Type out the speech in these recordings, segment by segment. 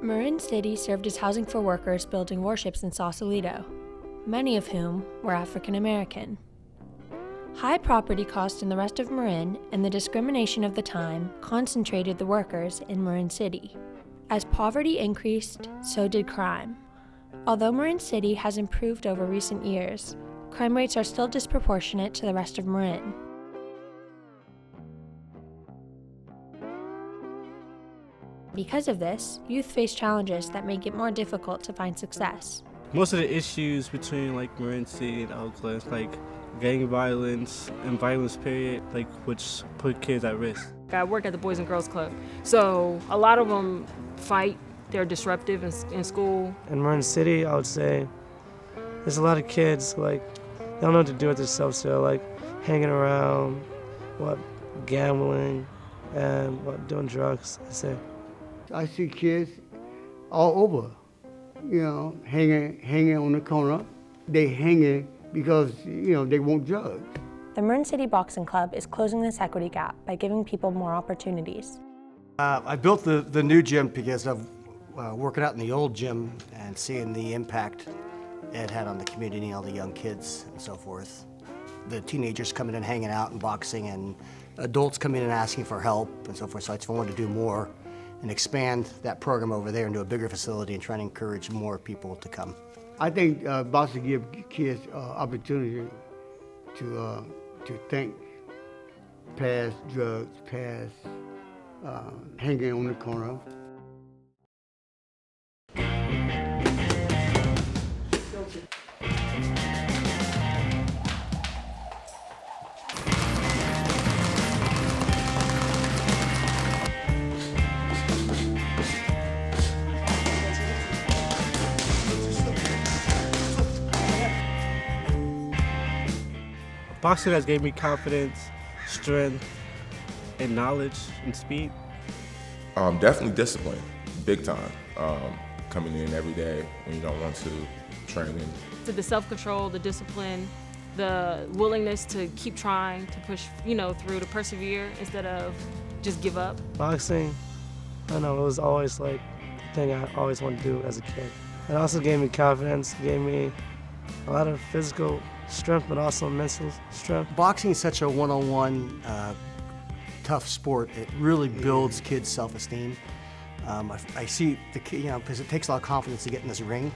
Marin City served as housing for workers building warships in Sausalito, many of whom were African American. High property costs in the rest of Marin and the discrimination of the time concentrated the workers in Marin City. As poverty increased, so did crime. Although Marin City has improved over recent years, crime rates are still disproportionate to the rest of Marin. Because of this, youth face challenges that make it more difficult to find success. Most of the issues between Marin City and Oakland, gang violence and violence period, which put kids at risk. I work at the Boys and Girls Club, so a lot of them fight. They're disruptive in school. In Marin City, I would say there's a lot of kids they don't know what to do with themselves, so hanging around, gambling, and doing drugs. I see kids all over, hanging on the corner. They hanging because, they want drugs. The Marin City Boxing Club is closing this equity gap by giving people more opportunities. I built the new gym because of working out in the old gym and seeing the impact it had on the community, all the young kids and so forth. The teenagers coming in hanging out and boxing, and adults coming in and asking for help and so forth. So I just wanted to do more and expand that program over there into a bigger facility and try to encourage more people to come. I think boxing gives kids opportunity to think past drugs, past hanging on the corner. Boxing has gave me confidence, strength, and knowledge and speed. Definitely discipline, big time. Coming in every day when you don't want to, training. So the self-control, the discipline, the willingness to keep trying, to push, through, to persevere instead of just give up. Boxing, I don't know, it was always the thing I always wanted to do as a kid. It also gave me confidence, gave me a lot of physical strength, but also mental strength. Boxing is such a one-on-one, tough sport. It really builds kids' self-esteem. I see because it takes a lot of confidence to get in this ring,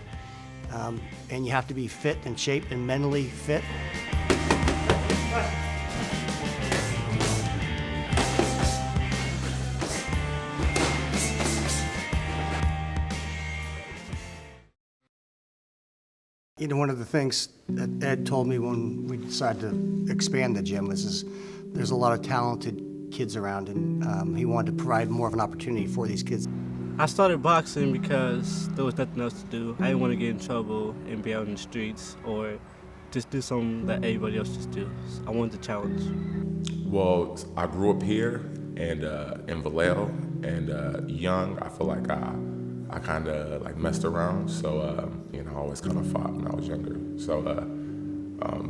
and you have to be fit and shaped and mentally fit. One of the things that Ed told me when we decided to expand the gym was there's a lot of talented kids around, and he wanted to provide more of an opportunity for these kids. I started boxing because there was nothing else to do. I didn't want to get in trouble and be out in the streets or just do something that everybody else just do. I wanted to challenge. Well, I grew up here and in Vallejo, and young, I feel like I kind of messed around, so I always kind of fought when I was younger. So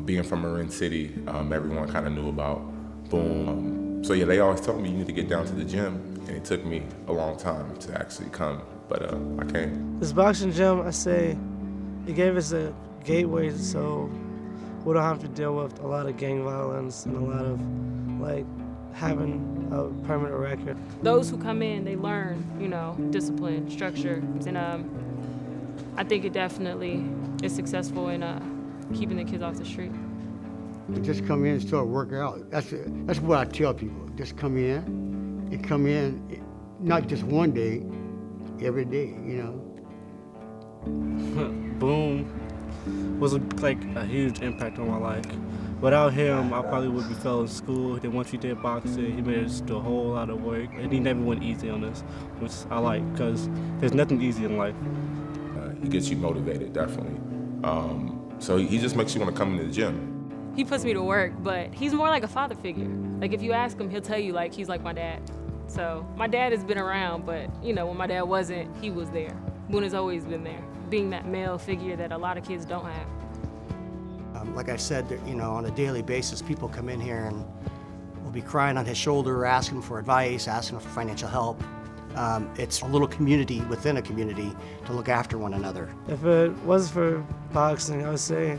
being from Marin City, everyone kind of knew about Boom. So yeah, they always told me you need to get down to the gym, and it took me a long time to actually come, but I came. This boxing gym, I say, it gave us a gateway so we don't have to deal with a lot of gang violence and a lot of having a permanent record. Those who come in, they learn, discipline, structure, and I think it definitely is successful in keeping the kids off the street. Just come in and start working out. That's what I tell people. Just come in, and come in, not just one day, every day, Boom was a huge impact on my life. Without him, I probably would be failing school. Then once we did boxing, he made us do a whole lot of work, and he never went easy on us, which I like, because there's nothing easy in life. He gets you motivated, definitely. So he just makes you want to come into the gym. He puts me to work, but he's more like a father figure. If you ask him, he'll tell you he's like my dad. So my dad has been around, but when my dad wasn't, he was there. Boone has always been there, being that male figure that a lot of kids don't have. Like I said, on a daily basis, people come in here and will be crying on his shoulder, asking for advice, asking for financial help. It's a little community within a community to look after one another. If it was for boxing, I would say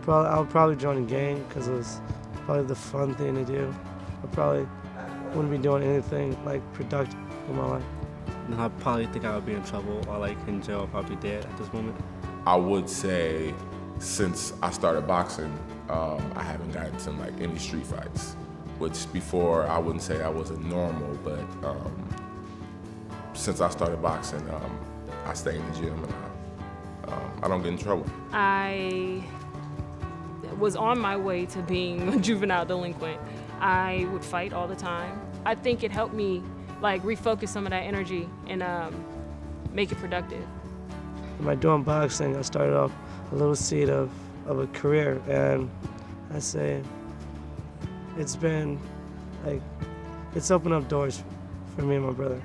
I would probably join a gang because it was probably the fun thing to do. I probably wouldn't be doing anything like productive in my life. And I probably think I would be in trouble or like in jail, or probably dead at this moment. I would say since I started boxing, I haven't gotten into like any street fights, which before I wouldn't say I wasn't normal, but since I started boxing, I stay in the gym and I don't get in trouble. I was on my way to being a juvenile delinquent. I would fight all the time. I think it helped me like refocus some of that energy and make it productive. By doing boxing, I started off a little seed of a career, and I say it's been like, it's opened up doors for me and my brother.